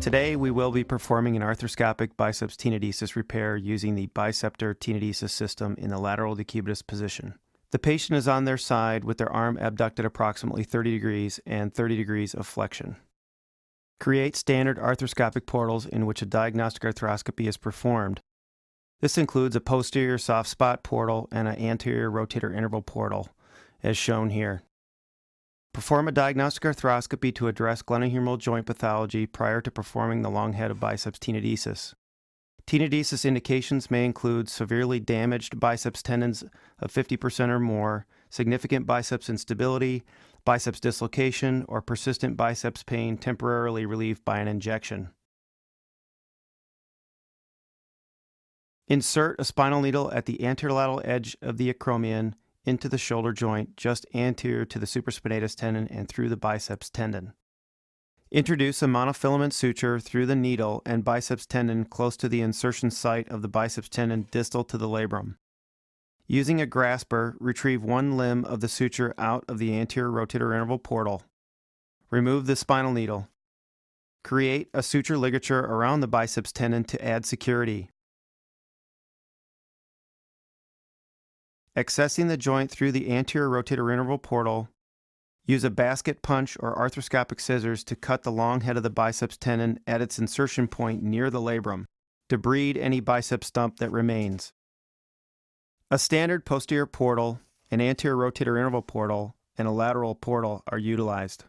Today, we will be performing an arthroscopic biceps tenodesis repair using the biceptor tenodesis system in the lateral decubitus position. The patient is on their side with their arm abducted approximately 30 degrees and 30 degrees of flexion. Create standard arthroscopic portals in which a diagnostic arthroscopy is performed. This includes a posterior soft spot portal and an anterior rotator interval portal, as shown here. Perform a diagnostic arthroscopy to address glenohumeral joint pathology prior to performing the long head of biceps tenodesis. Tenodesis indications may include severely damaged biceps tendons of 50% or more, significant biceps instability, biceps dislocation, or persistent biceps pain temporarily relieved by an injection. Insert a spinal needle at the anterolateral edge of the acromion into the shoulder joint just anterior to the supraspinatus tendon and through the biceps tendon. Introduce a monofilament suture through the needle and biceps tendon close to the insertion site of the biceps tendon distal to the labrum. Using a grasper, retrieve one limb of the suture out of the anterior rotator interval portal. Remove the spinal needle. Create a suture ligature around the biceps tendon to add security. Accessing the joint through the anterior rotator interval portal, use a basket punch or arthroscopic scissors to cut the long head of the biceps tendon at its insertion point near the labrum. Debride any biceps stump that remains. A standard posterior portal, an anterior rotator interval portal, and a lateral portal are utilized.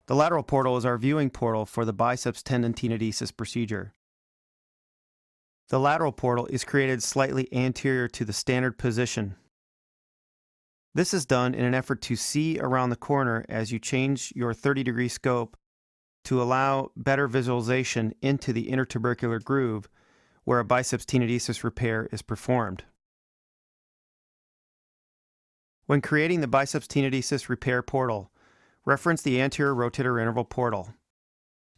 The lateral portal is our viewing portal for the biceps tendon tenodesis procedure. The lateral portal is created slightly anterior to the standard position. This is done in an effort to see around the corner as you change your 30-degree scope to allow better visualization into the intertubercular groove where a biceps tenodesis repair is performed. When creating the biceps tenodesis repair portal, reference the anterior rotator interval portal.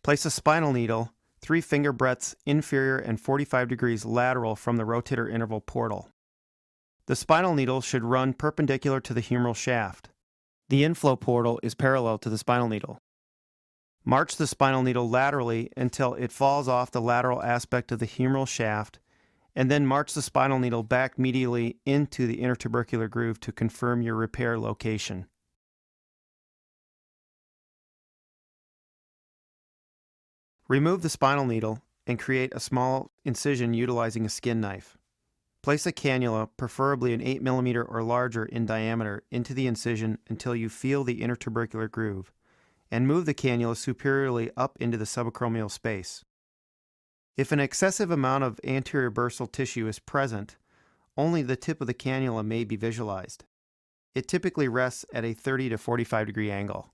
Place a spinal needle 3 finger breadths inferior and 45 degrees lateral from the rotator interval portal. The spinal needle should run perpendicular to the humeral shaft. The inflow portal is parallel to the spinal needle. March the spinal needle laterally until it falls off the lateral aspect of the humeral shaft, and then march the spinal needle back medially into the intertubercular groove to confirm your repair location. Remove the spinal needle and create a small incision utilizing a skin knife. Place a cannula, preferably an 8 mm or larger in diameter, into the incision until you feel the intertubercular groove, and move the cannula superiorly up into the subacromial space. If an excessive amount of anterior bursal tissue is present, only the tip of the cannula may be visualized. It typically rests at a 30 to 45 degree angle.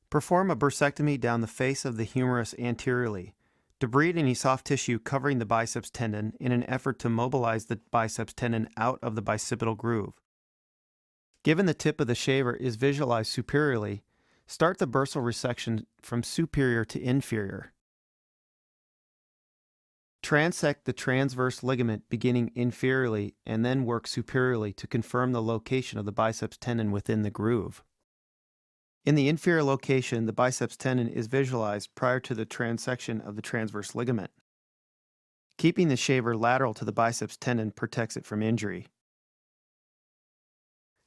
Perform a bursectomy down the face of the humerus anteriorly. Debride any soft tissue covering the biceps tendon in an effort to mobilize the biceps tendon out of the bicipital groove. Given the tip of the shaver is visualized superiorly, start the bursal resection from superior to inferior. Transect the transverse ligament beginning inferiorly and then work superiorly to confirm the location of the biceps tendon within the groove. In the inferior location, the biceps tendon is visualized prior to the transection of the transverse ligament. Keeping the shaver lateral to the biceps tendon protects it from injury.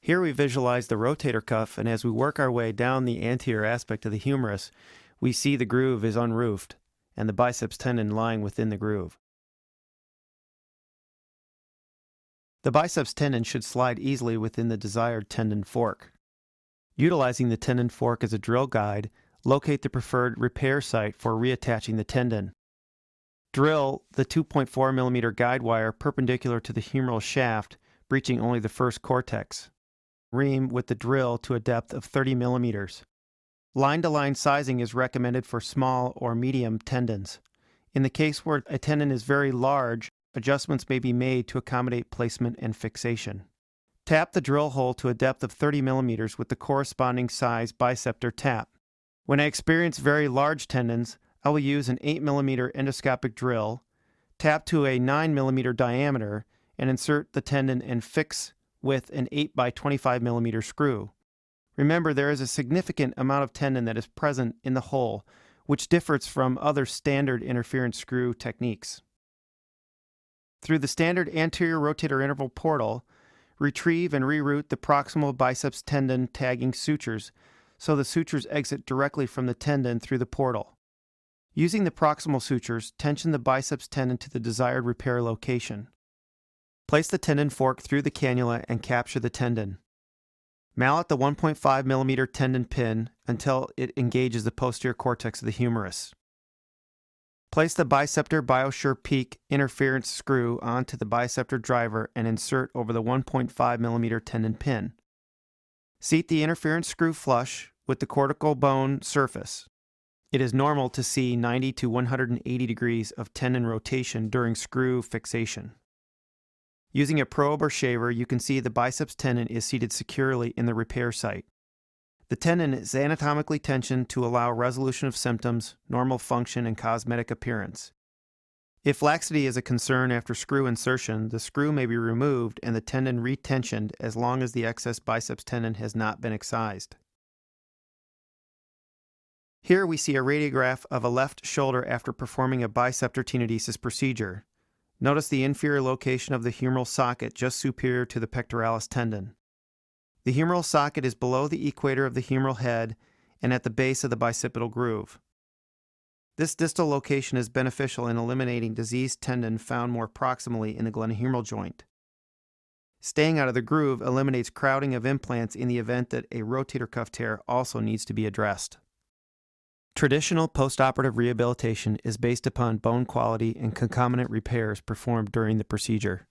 Here we visualize the rotator cuff, and as we work our way down the anterior aspect of the humerus, we see the groove is unroofed and the biceps tendon lying within the groove. The biceps tendon should slide easily within the desired tendon fork. Utilizing the tendon fork as a drill guide, locate the preferred repair site for reattaching the tendon. Drill the 2.4 mm guide wire perpendicular to the humeral shaft, breaching only the first cortex. Ream with the drill to a depth of 30 mm. Line-to-line sizing is recommended for small or medium tendons. In the case where a tendon is very large, adjustments may be made to accommodate placement and fixation. Tap the drill hole to a depth of 30 mm with the corresponding size biceptor tap. When I experience very large tendons, I will use an 8 mm endoscopic drill, tap to a 9 mm diameter, and insert the tendon and fix with an 8 by 25 mm screw. Remember, there is a significant amount of tendon that is present in the hole, which differs from other standard interference screw techniques. Through the standard anterior rotator interval portal, retrieve and reroute the proximal biceps tendon tagging sutures so the sutures exit directly from the tendon through the portal. Using the proximal sutures, tension the biceps tendon to the desired repair location. Place the tendon fork through the cannula and capture the tendon. Mallet the 1.5 mm tendon pin until it engages the posterior cortex of the humerus. Place the biceptor BioSure Peak interference screw onto the biceptor driver and insert over the 1.5 mm tendon pin. Seat the interference screw flush with the cortical bone surface. It is normal to see 90 to 180 degrees of tendon rotation during screw fixation. Using a probe or shaver, you can see the biceps tendon is seated securely in the repair site. The tendon is anatomically tensioned to allow resolution of symptoms, normal function, and cosmetic appearance. If laxity is a concern after screw insertion, the screw may be removed and the tendon retensioned as long as the excess biceps tendon has not been excised. Here we see a radiograph of a left shoulder after performing a biceptor tendonesis procedure. Notice the inferior location of the humeral socket just superior to the pectoralis tendon. The humeral socket is below the equator of the humeral head and at the base of the bicipital groove. This distal location is beneficial in eliminating diseased tendon found more proximally in the glenohumeral joint. Staying out of the groove eliminates crowding of implants in the event that a rotator cuff tear also needs to be addressed. Traditional postoperative rehabilitation is based upon bone quality and concomitant repairs performed during the procedure.